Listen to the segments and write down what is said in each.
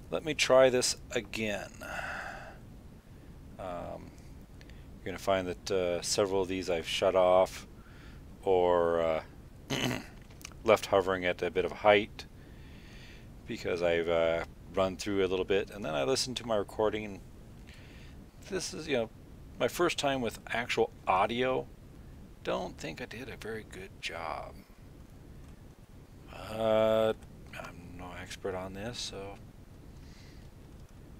Let me try this again. You're going to find that several of these I've shut off or left hovering at a bit of height because I've run through a little bit, and then I listened to my recording. And this is, my first time with actual audio. Don't think I did a very good job. I'm no expert on this, so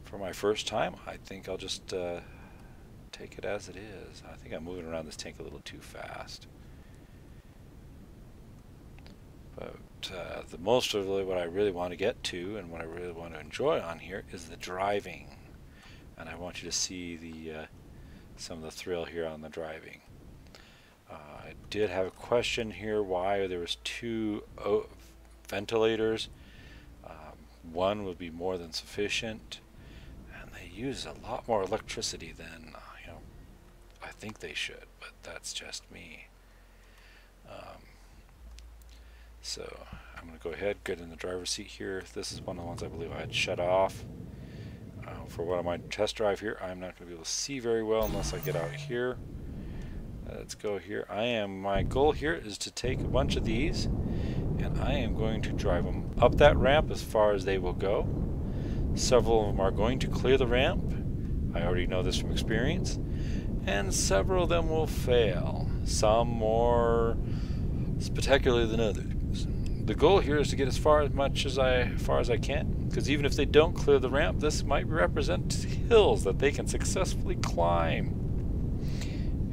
for my first time, I think I'll just take it as it is. I think I'm moving around this tank a little too fast. But the most of what I really want to get to and what I really want to enjoy on here is the driving. And I want you to see the some of the thrill here on the driving. I did have a question here why there was two ventilators. One would be more than sufficient, and they use a lot more electricity than I think they should, but that's just me. So I'm going to go ahead, get in the driver's seat here. This is one of the ones I believe I had shut off. For what my test drive here, I'm not going to be able to see very well unless I get out here. Let's go here. My goal here is to take a bunch of these, and I am going to drive them up that ramp as far as they will go. Several of them are going to clear the ramp. I already know this from experience. And several of them will fail. Some more spectacularly than others. The goal here is to get as far as I can, because even if they don't clear the ramp, this might represent hills that they can successfully climb.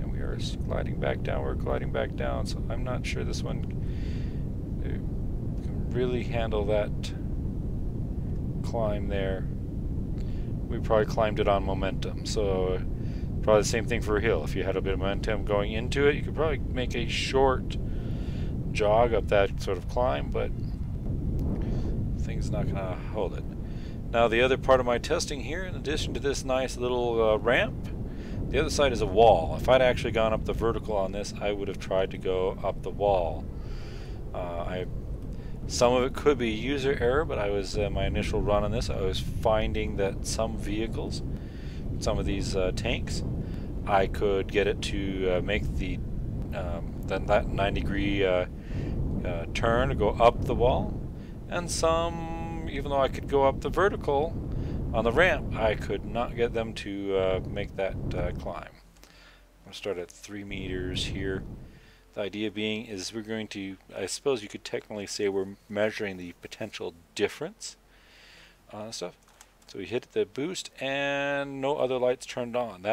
And we are gliding back down. We're gliding back down, so I'm not sure this one can really handle that climb there. We probably climbed it on momentum, so probably the same thing for a hill. If you had a bit of momentum going into it, you could probably make a short jog up that sort of climb, but thing's not going to hold it. Now the other part of my testing here, in addition to this nice little ramp, the other side is a wall. If I'd actually gone up the vertical on this, I would have tried to go up the wall. Some of it could be user error, but I was my initial run on this, I was finding that some vehicles, some of these tanks, I could get it to make that 90-degree turn to go up the wall, and some, even though I could go up the vertical on the ramp, I could not get them to make that climb. I'm going to start at 3 meters here. The idea being is we're going to, I suppose you could technically say we're measuring the potential difference on stuff. So we hit the boost and no other lights turned on.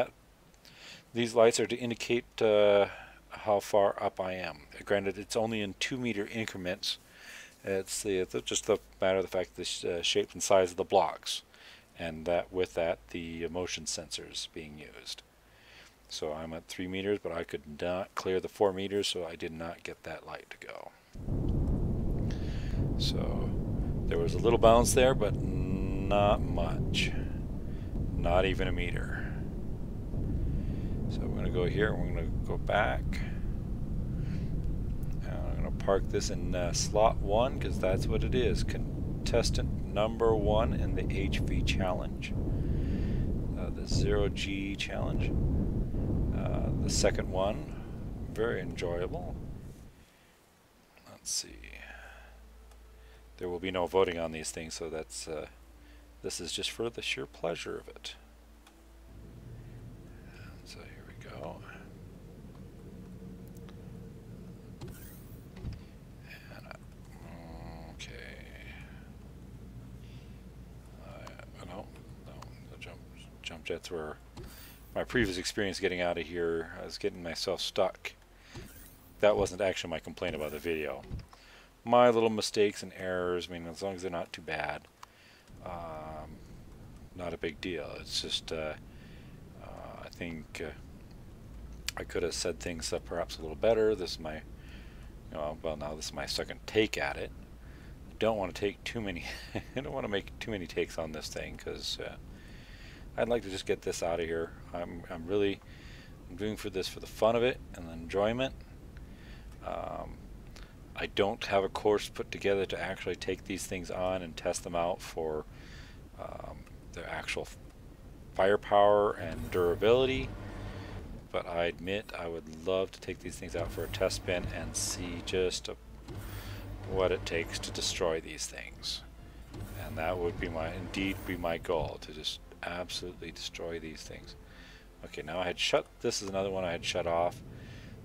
These lights are to indicate how far up I am. Granted, it's only in 2-meter increments. It's just the matter of the fact that the shape and size of the blocks, and that with that the motion sensors being used. So I'm at 3 meters, but I could not clear the 4 meters, so I did not get that light to go. So there was a little bounce there, but not much. Not even a meter. So we're going to go here, and we're going to go back. And I'm going to park this in slot 1, because that's what it is. Contestant number 1 in the HV challenge. The 0G challenge. The second one, very enjoyable. Let's see. There will be no voting on these things, so that's this is just for the sheer pleasure of it. So here we go. And okay. No, the jump jets were my previous experience getting out of here. I was getting myself stuck. That wasn't actually my complaint about the video. My little mistakes and errors, I mean, as long as they're not too bad, not a big deal. It's just, I think I could have said things perhaps a little better. This is my, well, now this is my second take at it. I don't want to take too many, I don't want to make too many takes on this thing, because I'd like to just get this out of here. I'm doing this for the fun of it and the enjoyment. I don't have a course put together to actually take these things on and test them out for their actual firepower and durability. But I admit I would love to take these things out for a test spin and see just what it takes to destroy these things. And that would be indeed be my goal, to just absolutely destroy these things. Okay, now I had shut, this is another one I had shut off.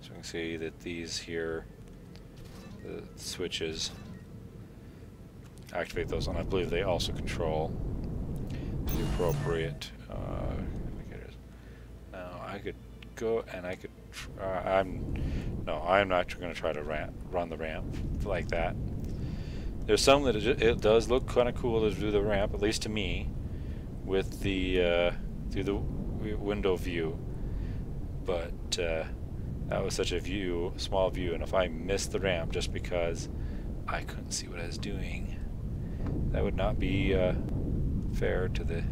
So we can see that these here, the switches, activate those, and I believe they also control the appropriate indicators. Now I could go and I could I'm not going to try to run the ramp like that. There's some that it does look kind of cool to do the ramp, at least to me, with the through the window view, but that was such a small view, and if I missed the ramp just because I couldn't see what I was doing, that would not be fair to the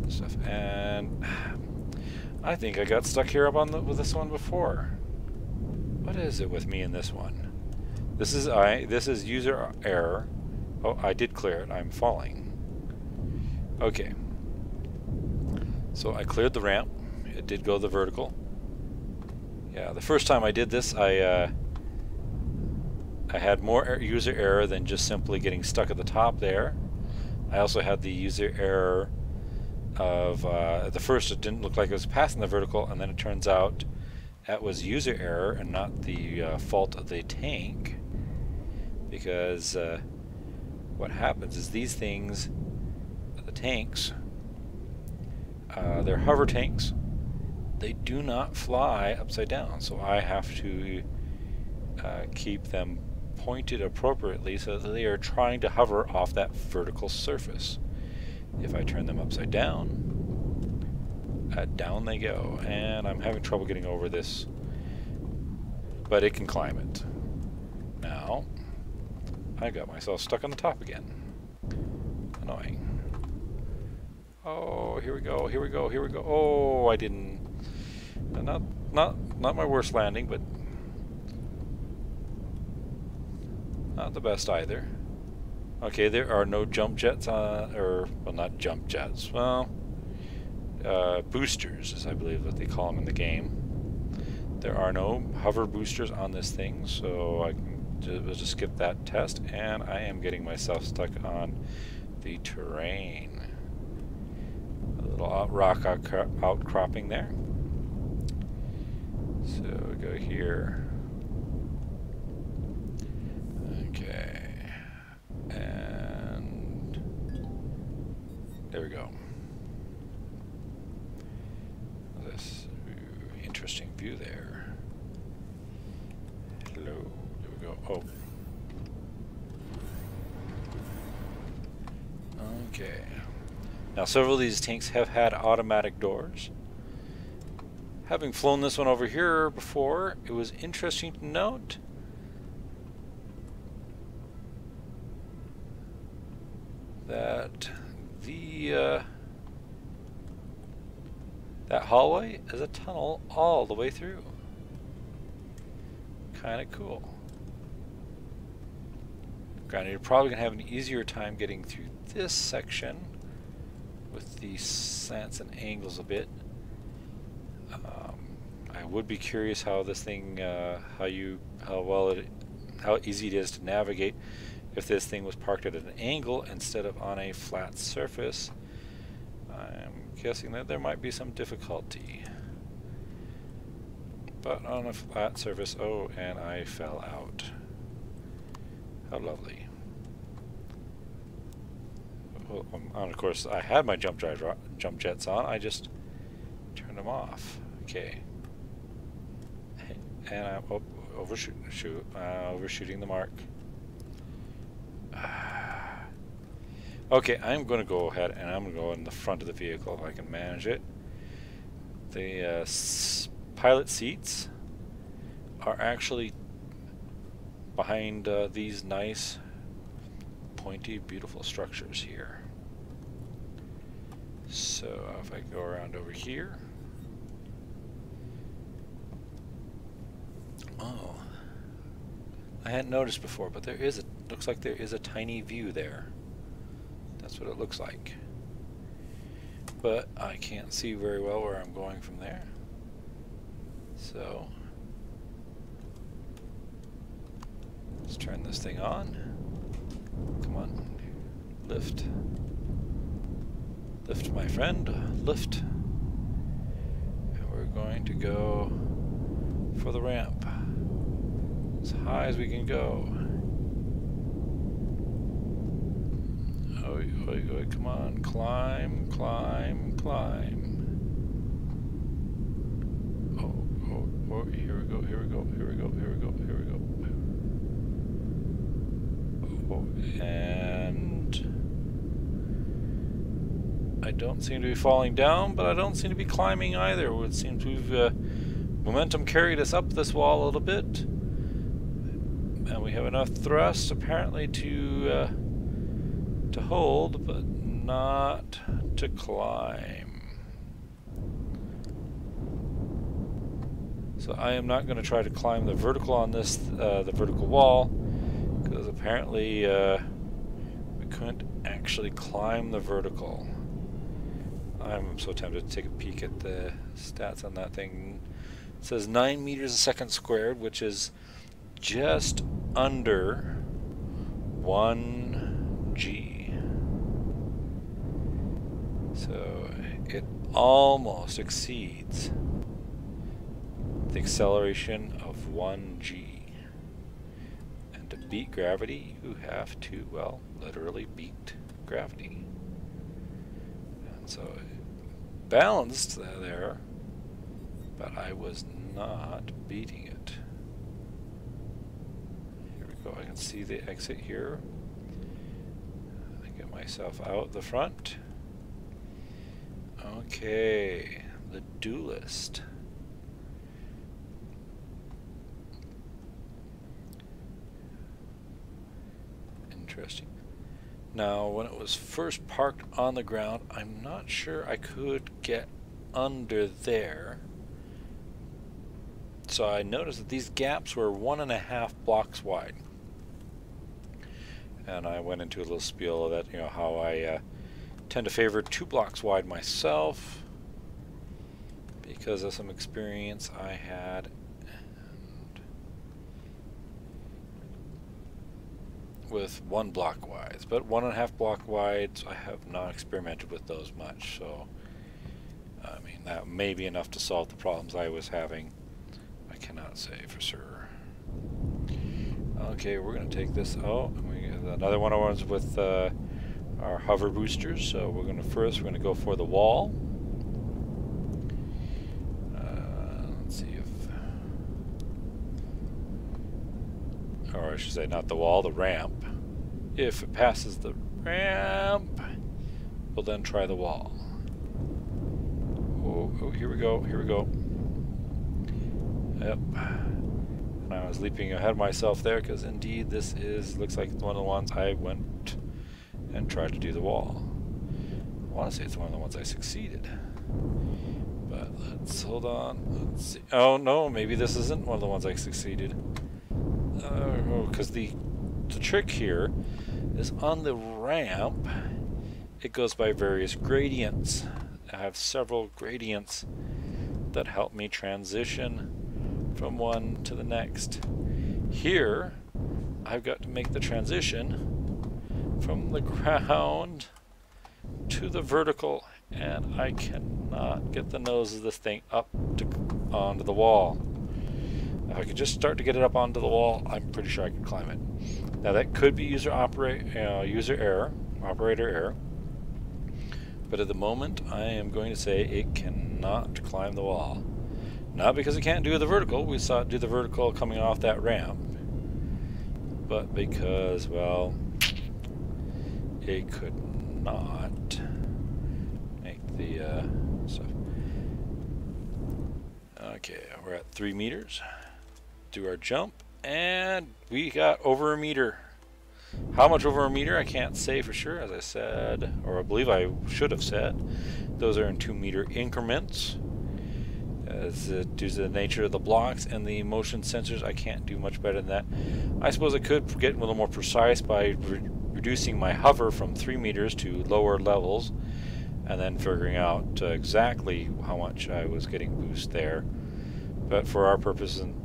stuff. And I think I got stuck here up on with this one before. What is it with me in this one? This is user error. Oh, I did clear it. I'm falling. Okay. So I cleared the ramp. It did go the vertical. Yeah, the first time I did this, I had more user error than just simply getting stuck at the top there. I also had the user error of at the first it didn't look like it was passing the vertical, and then it turns out that was user error and not the fault of the tank, because what happens is these things, the tanks, they're hover tanks. They do not fly upside down, so I have to keep them pointed appropriately so that they are trying to hover off that vertical surface. If I turn them upside down, down they go, and I'm having trouble getting over this, but it can climb it. Now, I got myself stuck on the top again. Annoying. Oh, here we go, here we go, here we go. Oh, I didn't. Not my worst landing, but not the best either. Okay, there are no jump jets well, not jump jets. Well, boosters, as I believe that they call them in the game. There are no hover boosters on this thing, so I can we'll just skip that test, and I am getting myself stuck on the terrain. A little rock outcropping there. So we go here. Okay. And there we go. This interesting view there. Hello. There we go. Oh. Okay. Now several of these tanks have had automatic doors. Having flown this one over here before, it was interesting to note that that hallway is a tunnel all the way through. Kind of cool. Granted, you're probably going to have an easier time getting through this section with the slants and angles a bit. I would be curious how this thing, how easy it is to navigate if this thing was parked at an angle instead of on a flat surface. I'm guessing that there might be some difficulty. But on a flat surface, oh, and I fell out. How lovely. Well, and of course, I had my jump jets on. I just turned them off. Okay. And I'm overshooting the mark. Okay, I'm going to go ahead and I'm going to go in the front of the vehicle if I can manage it. The pilot seats are actually behind these nice, pointy, beautiful structures here. So if I go around over here. Oh, I hadn't noticed before, but there is looks like there is a tiny view there That's what it looks like. But I can't see very well where I'm going from there. So let's turn this thing on. Come on. Lift. Lift, my friend. Lift. And we're going to go for the ramp. As high as we can go. Oh, come on. Climb, climb, climb. Oh, here we go, here we go, here we go, here we go, here we go. Oh, and I don't seem to be falling down, but I don't seem to be climbing either. It seems we've momentum carried us up this wall a little bit, and we have enough thrust apparently to hold, but not to climb. So I am not going to try to climb the vertical on this, the vertical wall, because apparently we couldn't actually climb the vertical. I'm so tempted to take a peek at the stats on that thing. It says 9 meters a second squared, which is just under 1 G. So it almost exceeds the acceleration of 1 G. And to beat gravity, you have to, well, literally beat gravity. And so it balanced there, but I was not beating it. Here we go. I can see the exit here. I get myself out the front. Okay, the duelist. Interesting. Now, when it was first parked on the ground, I'm not sure I could get under there. So I noticed that these gaps were 1.5 blocks wide. And I went into a little spiel of that, you know, how I tend to favor 2 blocks wide myself because of some experience I had with 1 block wides, but 1.5 block wides I have not experimented with those much, so I mean that may be enough to solve the problems I was having. I cannot say for sure. Okay, we're gonna take this. Oh, we got another one of ours with our hover boosters, so we're gonna go for the wall. Let's see if, or I should say not the wall, the ramp. If it passes the ramp, we'll then try the wall. Oh, here we go, here we go. Yep. And I was leaping ahead of myself there, because indeed this looks like one of the ones I went and tried to do the wall. I want to say it's one of the ones I succeeded. But let's hold on. Let's see. Oh no, maybe this isn't one of the ones I succeeded. Because the trick here is on the ramp, it goes by various gradients. I have several gradients that help me transition from one to the next. Here, I've got to make the transition from the ground to the vertical, and I cannot get the nose of this thing up onto the wall. If I could just start to get it up onto the wall, I'm pretty sure I could climb it. Now that could be user error, operator error, but at the moment I am going to say it cannot climb the wall. Not because it can't do the vertical, we saw it do the vertical coming off that ramp, but because, well, it could not make the stuff. Okay, we're at 3 meters. Do our jump, and we got over a meter. How much over a meter I can't say for sure, as I said, or I believe I should have said. Those are in 2 meter increments. As due to the nature of the blocks and the motion sensors, I can't do much better than that. I suppose I could get a little more precise by reducing my hover from 3 meters to lower levels, and then figuring out exactly how much I was getting boost there. But for our purposes and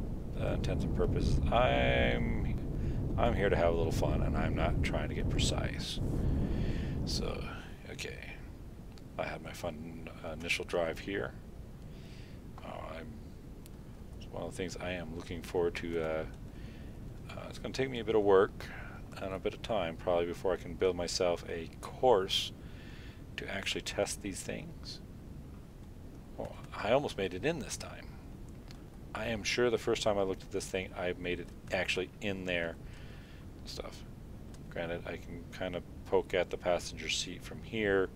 intents and purposes, I'm here to have a little fun, and I'm not trying to get precise. So, okay, I had my fun initial drive here. It's one of the things I am looking forward to. It's going to take me a bit of work and a bit of time, probably, before I can build myself a course to actually test these things. Well, I almost made it in this time. I am sure the first time I looked at this thing, I made it actually in there. Stuff. Granted, I can kind of poke at the passenger seat from here.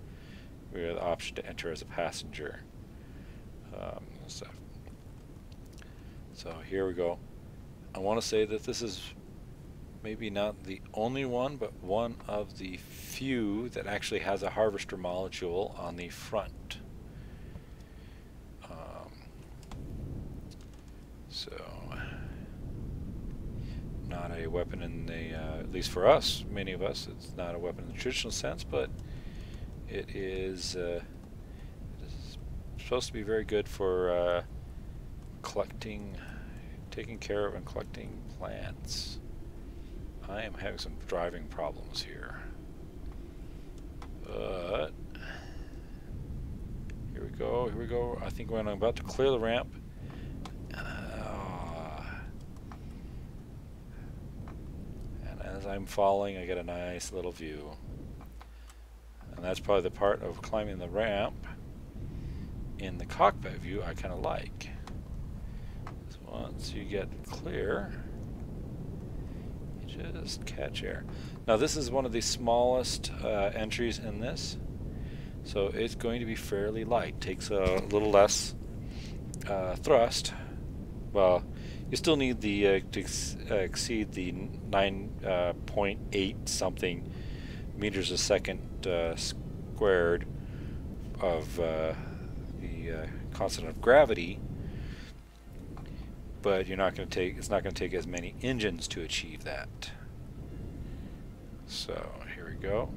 We have the option to enter as a passenger. Stuff. So here we go. I want to say that this is maybe not the only one, but one of the few that actually has a harvester module on the front. So, not a weapon in the, at least for us, many of us, it's not a weapon in the traditional sense, but it is supposed to be very good for collecting, taking care of and collecting plants. I am having some driving problems here, but here we go, here we go. I think when I'm about to clear the ramp, and as I'm falling, I get a nice little view. And that's probably the part of climbing the ramp in the cockpit view I kind of like. So once you get clear, you just catch air. Now this is one of the smallest entries in this, so it's going to be fairly light. Takes a little less thrust. Well, you still need the to exceed the 9.8 something meters a second squared of the constant of gravity, but you're not going to take, it's not going to take as many engines to achieve that. So here we go.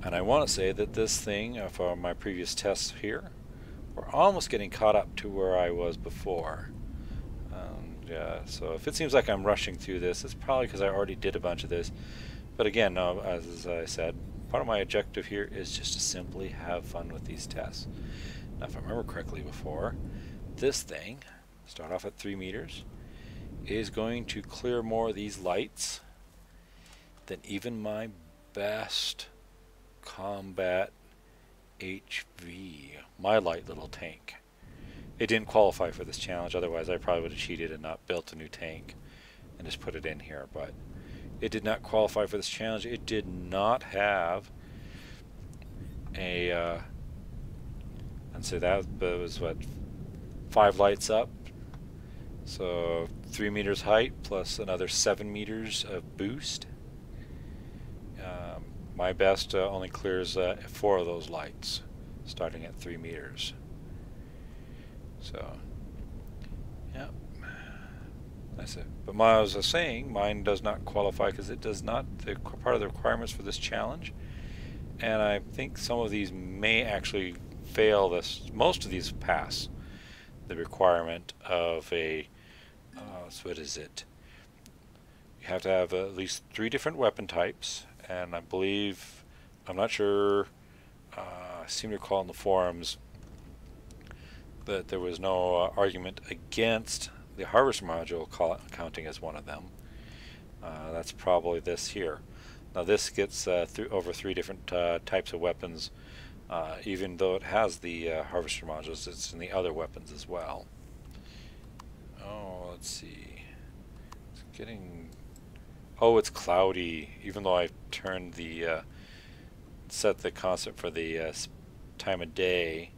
And I want to say that this thing, for my previous tests here, we're almost getting caught up to where I was before. Yeah, so if it seems like I'm rushing through this, it's probably because I already did a bunch of this. But again, no, as I said, part of my objective here is just to simply have fun with these tests. Now, if I remember correctly before, this thing, start off at 3 meters, is going to clear more of these lights than even my best combat HV, my light little tank. It didn't qualify for this challenge, otherwise I probably would have cheated and not built a new tank and just put it in here, but it did not qualify for this challenge. It did not have a and so that was what, 5 lights up, so 3 meters height plus another 7 meters of boost. My best only clears 4 of those lights starting at 3 meters. So yeah, that's it. But as I was saying, mine does not qualify because it does not, the part of the requirements for this challenge, and I think some of these may actually fail this, most of these pass the requirement of a so what is it, you have to have at least 3 different weapon types, and I believe, I'm not sure, I seem to recall in the forums that there was no argument against the harvester module counting as one of them. That's probably this here. Now this gets over 3 different types of weapons, even though it has the harvester modules, it's in the other weapons as well. Oh, let's see. It's getting... Oh, it's cloudy, even though I've turned the... set the constant for the time of day.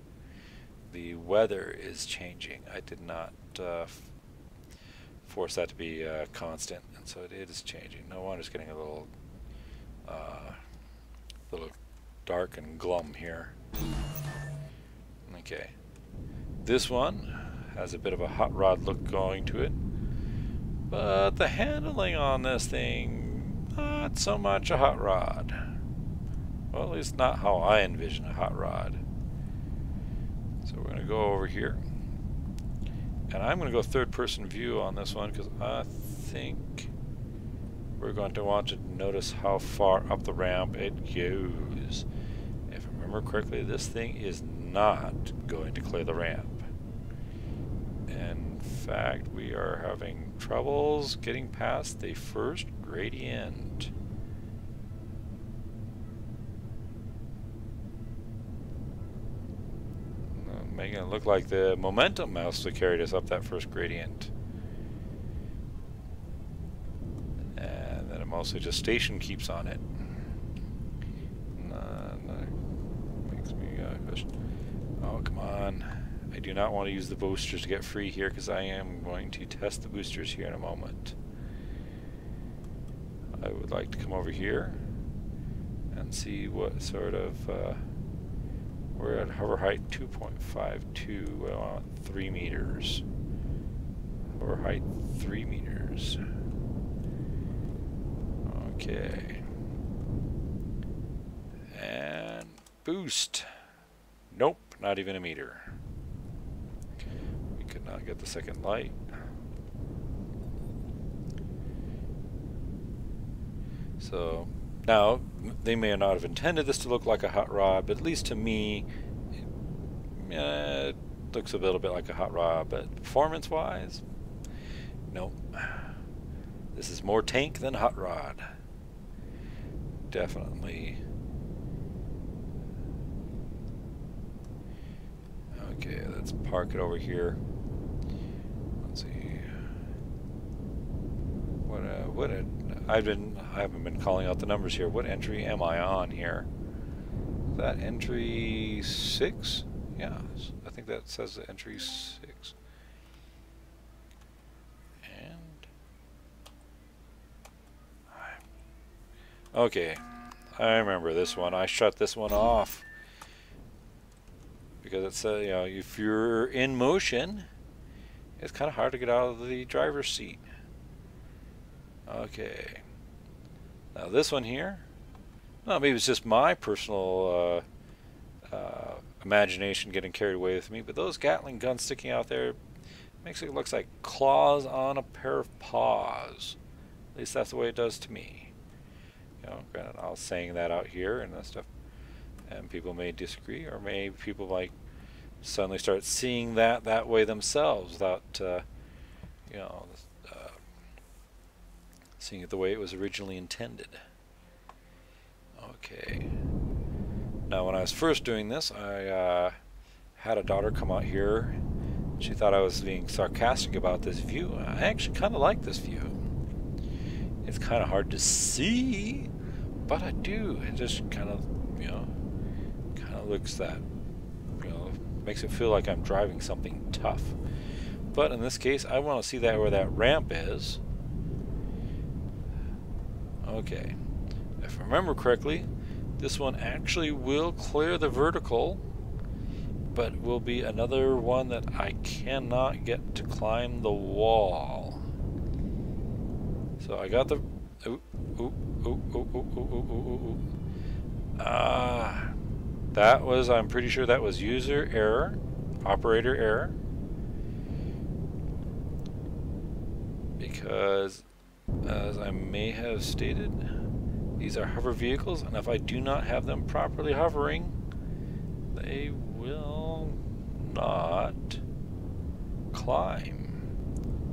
The weather is changing. I did not force that to be constant, and so it is changing. No wonder it's getting a little dark and glum here. Okay, this one has a bit of a hot rod look going to it, but the handling on this thing not so much a hot rod. Well, at least not how I envision a hot rod. So we're going to go over here. And I'm going to go third-person view on this one because I think we're going to want to notice how far up the ramp it goes. If I remember correctly, this thing is not going to clear the ramp. In fact, we are having troubles getting past the first gradient. Making it look like the momentum mostly carried us up that first gradient. And then it mostly just station keeps on it. Makes me question. Oh, come on. I do not want to use the boosters to get free here because I am going to test the boosters here in a moment. I would like to come over here and see what sort of... we're at hover height 2.52, we want 3 meters. Hover height 3 meters. Okay. And boost. Nope, not even a meter. We could not get the second light. So now, they may not have intended this to look like a hot rod, but at least to me, it looks a little bit like a hot rod, but performance-wise, nope. This is more tank than hot rod. Definitely. Okay, let's park it over here. Let's see. I haven't been calling out the numbers here. What entry am I on here? Is that entry 6? Yeah, I think that says the entry 6. And okay, I remember this one. I shut this one off because it said, you know, if you're in motion, it's kind of hard to get out of the driver's seat. Okay. Now this one here, well, maybe it's just my personal imagination getting carried away with me, but those Gatling guns sticking out there makes it look like claws on a pair of paws. At least that's the way it does to me. You know, granted, I was saying that out here and that stuff, and people may disagree, or maybe people might suddenly start seeing that way themselves without, you know, seeing it the way it was originally intended. Okay. Now, when I was first doing this, I had a daughter come out here. She thought I was being sarcastic about this view. I actually kind of like this view. It's kind of hard to see, but I do. It just kind of, you know, kind of looks that, you know, makes it feel like I'm driving something tough. But in this case, I want to see that where that ramp is. Okay, if I remember correctly, this one actually will clear the vertical, but will be another one that I cannot get to climb the wall. So I got the... that was, I'm pretty sure that was user error, operator error. Because, as I may have stated, these are hover vehicles, and if I do not have them properly hovering, they will not climb.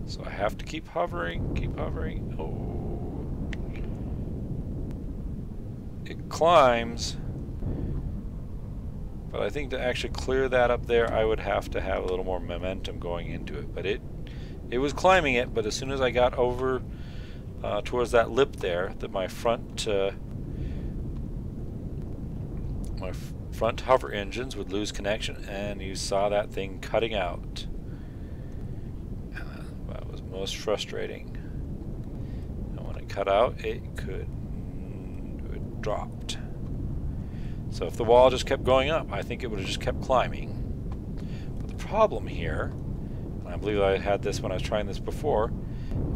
So I have to keep hovering, keep hovering. Oh. It climbs, but I think to actually clear that up there, I would have to have a little more momentum going into it. But it was climbing it, but as soon as I got over towards that lip there, that my front hover engines would lose connection, and you saw that thing cutting out. That was most frustrating. And when it cut out, it dropped. So if the wall just kept going up, I think it would have just kept climbing. But the problem here, and I believe I had this when I was trying this before,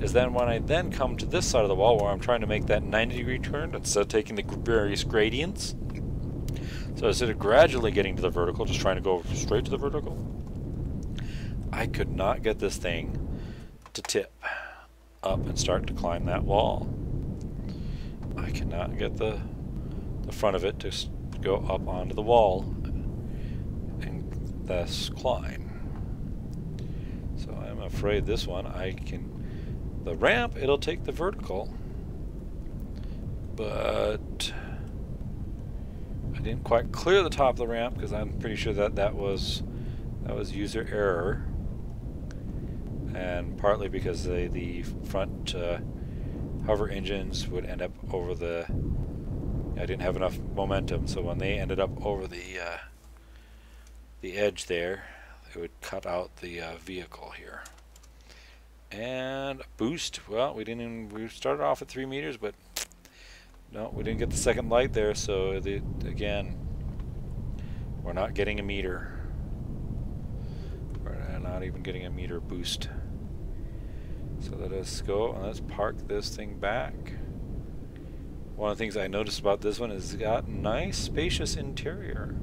is then when I then come to this side of the wall where I'm trying to make that 90-degree turn instead of taking the various gradients. So instead of gradually getting to the vertical, just trying to go straight to the vertical, I could not get this thing to tip up and start to climb that wall. I cannot get the front of it to go up onto the wall and thus climb. So I'm afraid this one I can... The ramp, it'll take the vertical, but I didn't quite clear the top of the ramp because I'm pretty sure that was user error, and partly because the front hover engines would end up over the... I didn't have enough momentum, so when they ended up over the edge there, it would cut out the vehicle here. And boost. Well, we started off at 3 meters, but no, we didn't get the second light there. So again, we're not getting a meter. We're not even getting a meter boost. So let us go and let's park this thing back. One of the things I noticed about this one is it's got a nice spacious interior.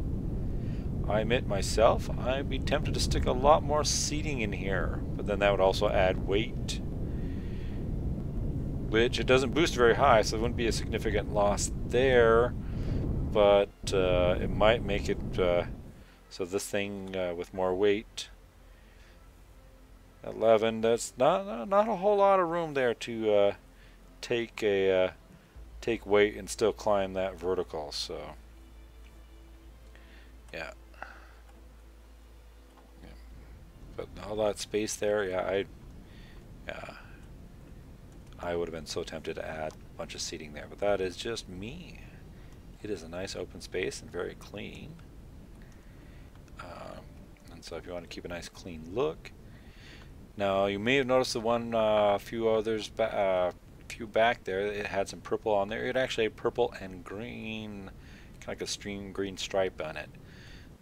I admit myself, I'd be tempted to stick a lot more seating in here, but then that would also add weight, which it doesn't boost very high, so it wouldn't be a significant loss there, but it might make it so this thing with more weight, 11, that's not a whole lot of room there to take weight and still climb that vertical. So yeah. But all that space there, yeah, I would have been so tempted to add a bunch of seating there, but that is just me. It is a nice open space and very clean. And so if you want to keep a nice clean look. Now you may have noticed the one few others few back there, it had some purple on there. It actually had purple and green, kind of like a stream green stripe on it.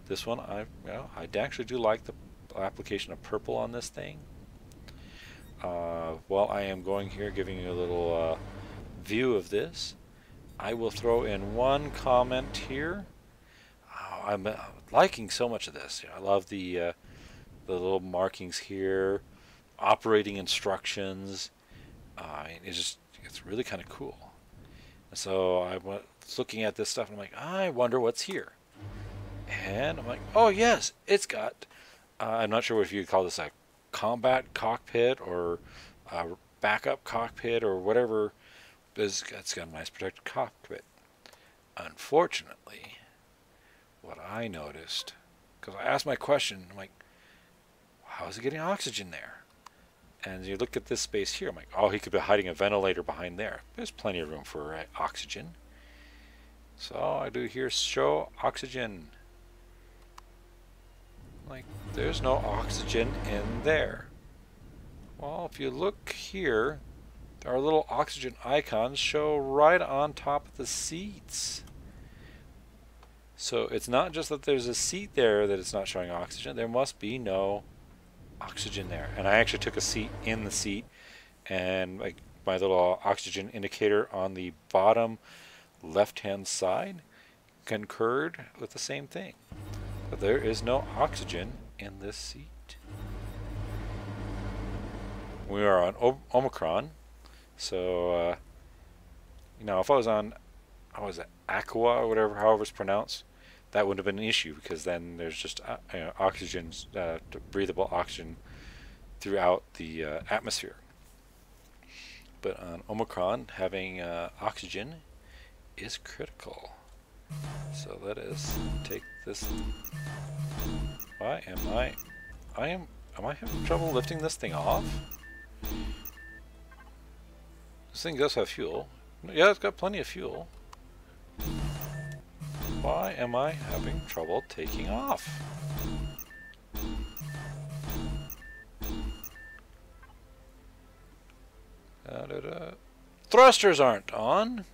This one, I actually do like the application of purple on this thing. While I am going here giving you a little view of this, I will throw in one comment here. I'm liking so much of this. I love the little markings here, operating instructions. It's really kind of cool. So I was looking at this stuff and I'm like, I wonder what's here. And I'm like, oh yes, it's got, I'm not sure if you'd call this a combat cockpit or a backup cockpit or whatever. It's got a nice protected cockpit. Unfortunately, what I noticed, because I asked my question, I'm like, how is it getting oxygen there? And you look at this space here, I'm like, oh, he could be hiding a ventilator behind there. There's plenty of room for oxygen. So I do here show oxygen. Like, there's no oxygen in there. Well, if you look here, our little oxygen icons show right on top of the seats. So it's not just that there's a seat there that it's not showing oxygen. There must be no oxygen there. And I actually took a seat in the seat, and like my little oxygen indicator on the bottom left-hand side concurred with the same thing. But there is no oxygen in this seat. We are on Omicron, so if I was on, how was it, Aqua or whatever, however it's pronounced, that wouldn't have been an issue because then there's just oxygen, breathable oxygen throughout the atmosphere. But on Omicron, having oxygen is critical. So let us take this. Why am I having trouble lifting this thing off? This thing does have fuel. Yeah, it's got plenty of fuel. Why am I having trouble taking off? Thrusters aren't on.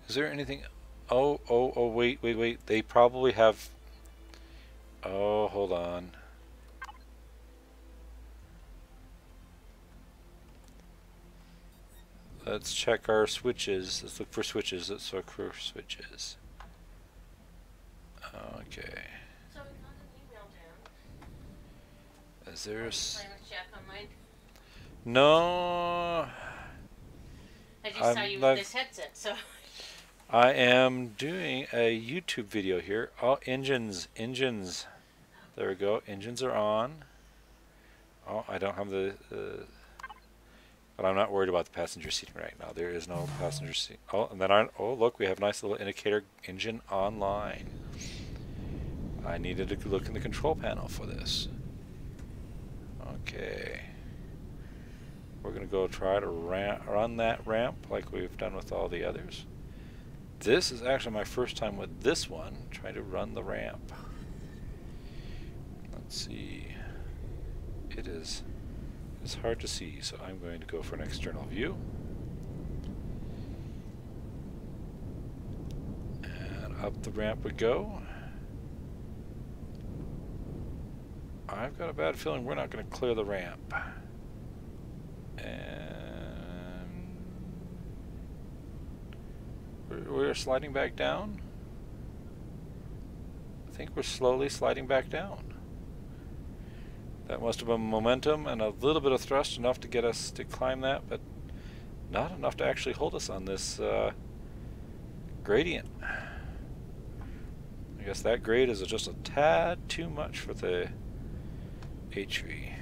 Is there anything? Oh, wait. They probably have... Oh, hold on. Let's check our switches. Let's look for switches. Let's look for switches. Okay. So we got an email down. Is there a check on mine? No. I just saw you with this headset, so. I am doing a YouTube video here. Oh, engines. There we go. Engines are on. Oh, I don't have the... but I'm not worried about the passenger seating right now. There is no passenger seat. Oh, and then oh, look, we have a nice little indicator, engine online. I needed to look in the control panel for this. Okay. We're going to go try to run that ramp like we've done with all the others. This is actually my first time with this one, trying to run the ramp. Let's see. It's hard to see, so I'm going to go for an external view. And up the ramp we go. I've got a bad feeling we're not going to clear the ramp. And we're sliding back down. I think we're slowly sliding back down. That must have been momentum and a little bit of thrust, enough to get us to climb that, but not enough to actually hold us on this gradient. I guess that grade is just a tad too much for the HV.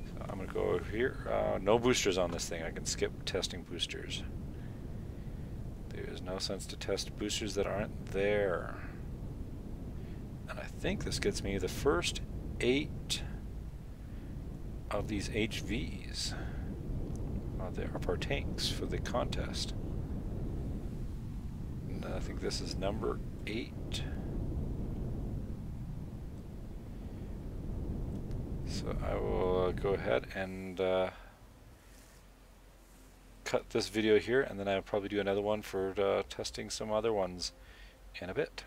So I'm going to go over here. No boosters on this thing. I can skip testing boosters. There is no sense to test boosters that aren't there. And I think this gets me the first 8 of these HVs. They are our tanks for the contest. And I think this is number 8. So I will go ahead and cut this video here, and then I'll probably do another one for testing some other ones in a bit.